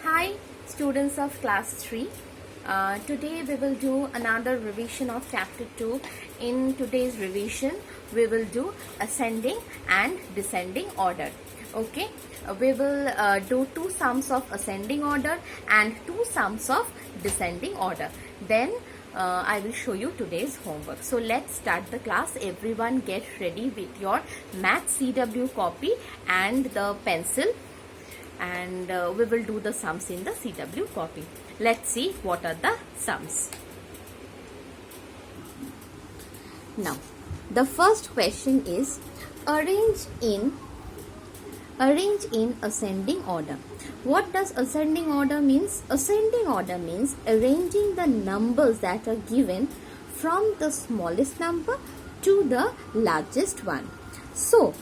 Hi students of class 3. Today we will do another revision of chapter 2. In today's revision we will do ascending and descending order. Okay, we will do two sums of ascending order and two sums of descending order. Then I will show you today's homework. So let's start the class. Everyone get ready with your math CW copy and the pencil, and we will do the sums in the CW copy. Let's see what are the sums. Now, the first question is arrange in ascending order. What does ascending order means? Ascending order means arranging the numbers that are given from the smallest number to the largest one. So,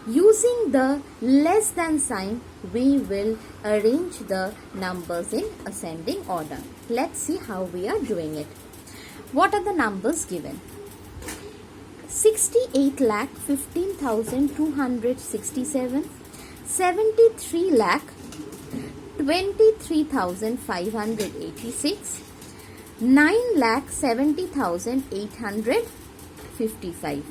using the less than sign, we will arrange the numbers in ascending order. Let's see how we are doing it. What are the numbers given? 68,15,267, 73,23,586, 9,70,855,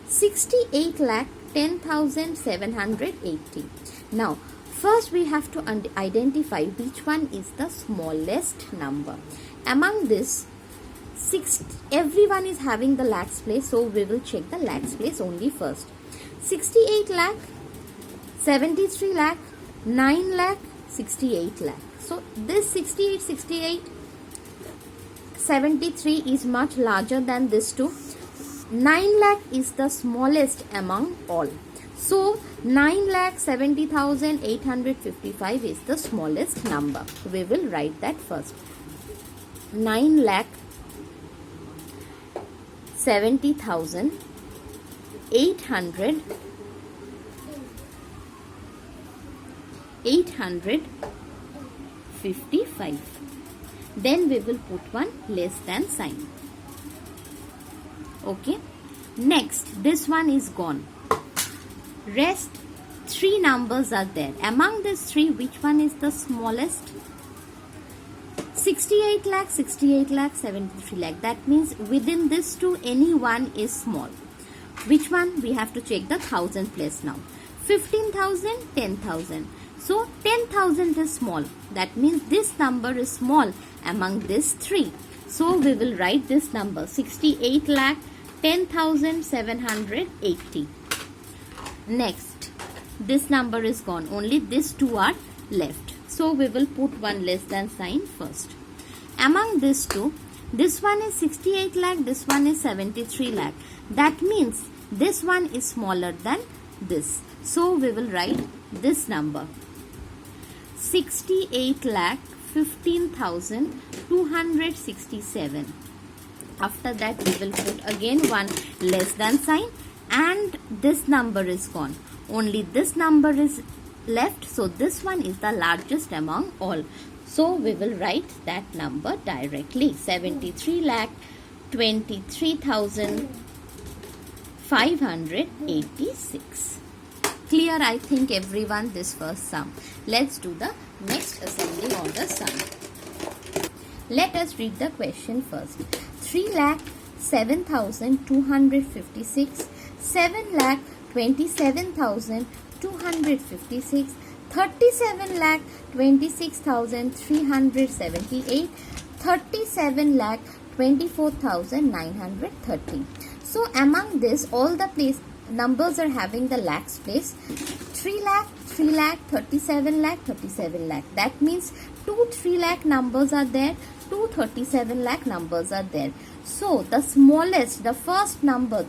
68,10,780. Now, first we have to identify which one is the smallest number. Among this, everyone is having the lakhs place, so we will check the lakhs place only first. 68 lakh, 73 lakh, 9 lakh, 68 lakh. So this 68, 73 is much larger than this two. 9 lakh is the smallest among all. So 9,70,855 is the smallest number. We will write that first. 9,70,855. Then we will put one less than sign. Okay. Next, this one is gone. Rest three numbers are there. Among these three, which one is the smallest? 68 lakh, 68 lakh, 73 lakh. That means within this two, any one is small. Which one? We have to check the thousand place now. 15,000, 10,000. So 10,000 is small. That means this number is small among these three. So we will write this number 68 lakh 10,780. Next, this number is gone. Only these two are left. So we will put one less than sign first. Among these two, this one is 68 lakh, this one is 73 lakh. That means this one is smaller than this. So we will write this number 68 lakh 15,267. After that we will put again one less than sign, and this number is gone. Only this number is left, so this one is the largest among all. So we will write that number directly. 73 lakh 23,586. Clear, I think everyone, this first sum. Let's do the next ascending order sum. Let us read the question first. 3,07,256, 7,27,256, 37,26,378, 37,24,930. So among this, all the numbers are having the lakhs place. 3 lakh, 3 lakh, 37 lakh, 37 lakh. That means two 3 lakh numbers are there, two 37 lakh numbers are there. So the smallest number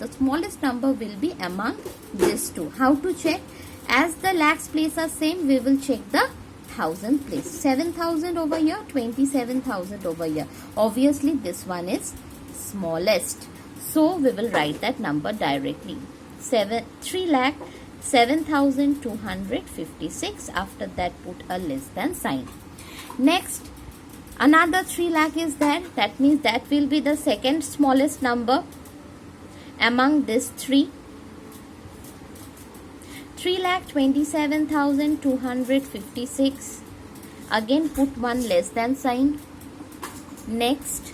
will be among these two. How to check? As the lakhs place are same, we will check the thousand place. 7,000 over here, 27,000 over here. Obviously this one is smallest. So we will write that number directly. 3 lakh 7,256. After that put a less than sign. Next, another 3 lakh is there. That means that will be the second smallest number among these three. 3,27,256. Again put one less than sign. Next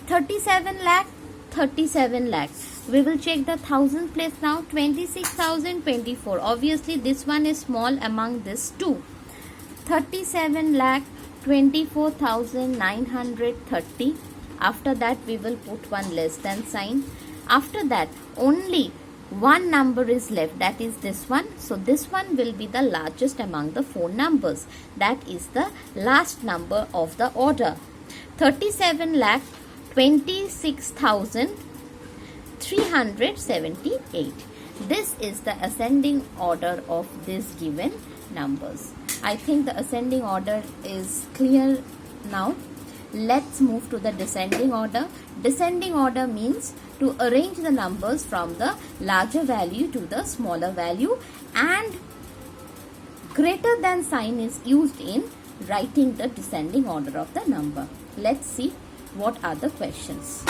37 lakh, 37 lakhs. We will check the thousand place now. 26,024. Obviously this one is small among these two. 37 lakh 24,930. After that we will put one less than sign. After that only one number is left, that is this one. So this one will be the largest among the four numbers. That is the last number of the order. 37 lakh 26,378. This is the ascending order of these given numbers. I think the ascending order is clear now. Let's move to the descending order. Descending order means to arrange the numbers from the larger value to the smaller value, and greater than sign is used in writing the descending order of the number. Let's see what are the questions.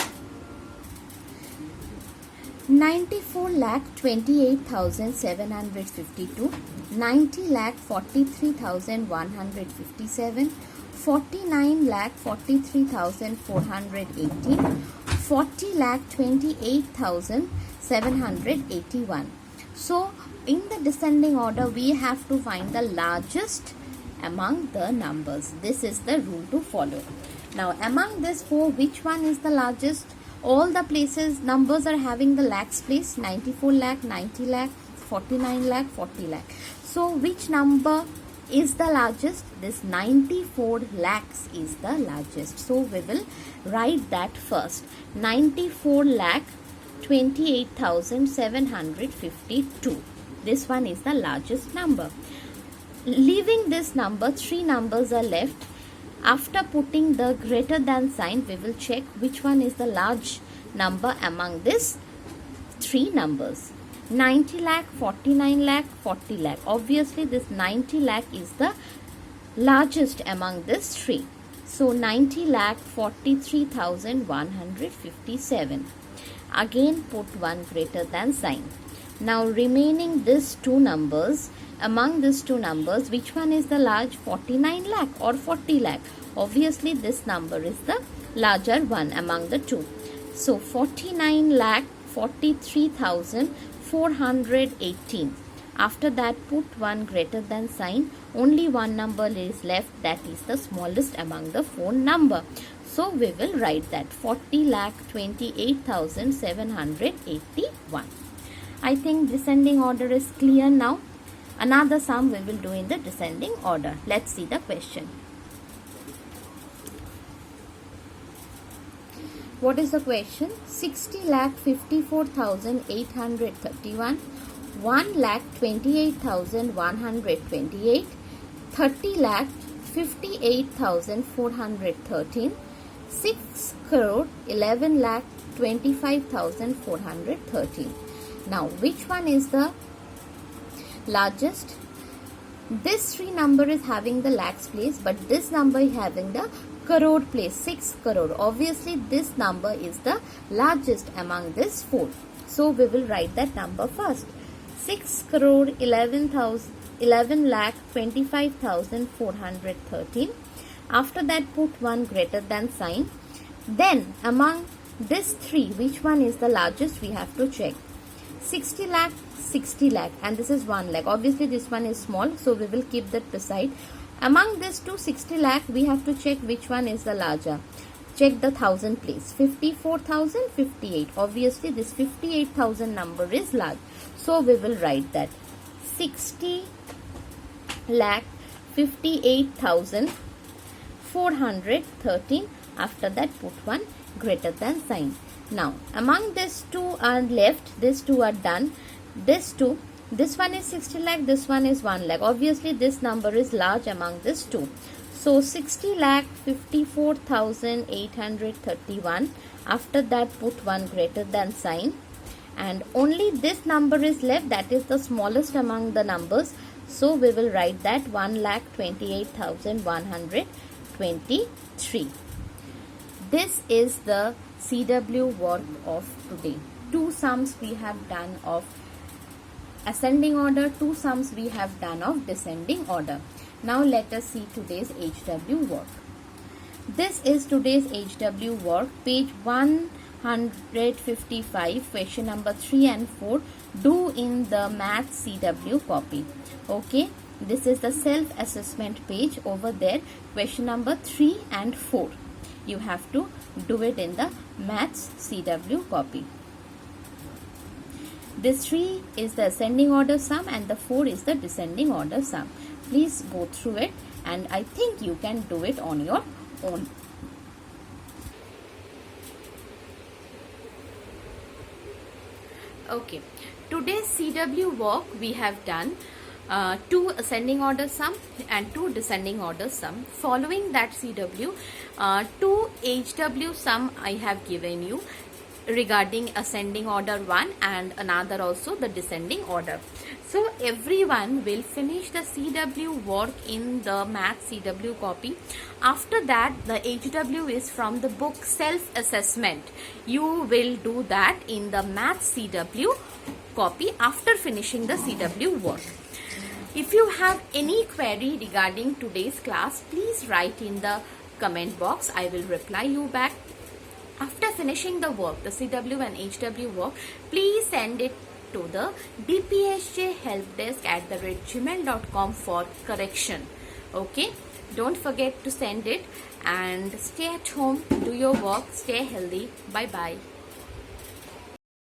94,28,752, 90,43,157, 49,43,418, 40,28,781. So in the descending order we have to find the largest among the numbers. This is the rule to follow. Now among these four, which one is the largest? All the places numbers are having the lakhs place. 94 lakh, 90 lakh, 49 lakh, 40 lakh. So which number is the largest? This 94 lakhs is the largest. So we will write that first. 94 lakh 28,752. This one is the largest number. Leaving this number, three numbers are left. After putting the greater than sign, we will check which one is the large number among these three numbers. 90 lakh, 49 lakh, 40 lakh. Obviously this 90 lakh is the largest among these three. So 90 lakh 43,157. Again put one greater than sign. Now remaining these two numbers, among these two numbers, which one is the large? 49 lakh or 40 lakh? Obviously this number is the larger one among the two. So 49 lakh 43,418. After that put one greater than sign. Only one number is left, that is the smallest among the four number. So we will write that 40,28,781. I think descending order is clear now. Another sum we will do in the descending order. Let's see the question. What is the question? 60,54,831, 1,28,128, 30,58,413, 6 crore 11,25,413. Now which one is the largest? This three number is having the lakhs place, but this number is having the crore place, 6 crore. Obviously this number is the largest among these four. So we will write that number first. 6 crore 11,25,413. After that put one greater than sign. Then among these three, which one is the largest? We have to check. 60 lakh, 60 lakh, and this is 1 lakh. Obviously this one is small, so we will keep that beside. Among these two, 60 lakh, we have to check which one is the larger. Check the thousand place. 54,000, 58. Obviously this 58,000 number is large, so we will write that 60 lakh 58,413. After that put one greater than sign. Now among these two are left, these two are done. This two, this one is 60 lakh, this one is 1 lakh. Obviously this number is large among these two. So 60 lakh 54,831. After that put one greater than sign, and only this number is left, that is the smallest among the numbers. So we will write that 1,28,123. This is the CW work of today. Two sums we have done of ascending order, two sums we have done of descending order. Now let us see today's HW work. This is today's HW work, page 155, question number 3 and 4. Do in the Maths CW copy. Okay, this is the self-assessment page over there, question number 3 and 4. You have to do it in the Maths CW copy. This 3 is the ascending order sum and the 4 is the descending order sum. Please go through it, and I think you can do it on your own. Okay, today's CW work we have done 2 ascending order sum and 2 descending order sum. Following that CW, 2 HW sum I have given you regarding ascending order 1 and another also the descending order. So everyone will finish the CW work in the Maths CW copy. After that, the HW is from the book Self Assessment. You will do that in the Maths CW copy after finishing the CW work. If you have any query regarding today's class, please write in the comment box. I will reply you back. After finishing the work, the CW and HW work, please send it to the dpsjhelpdesk@gmail.com for correction. Okay, don't forget to send it, and stay at home, do your work, stay healthy. Bye bye.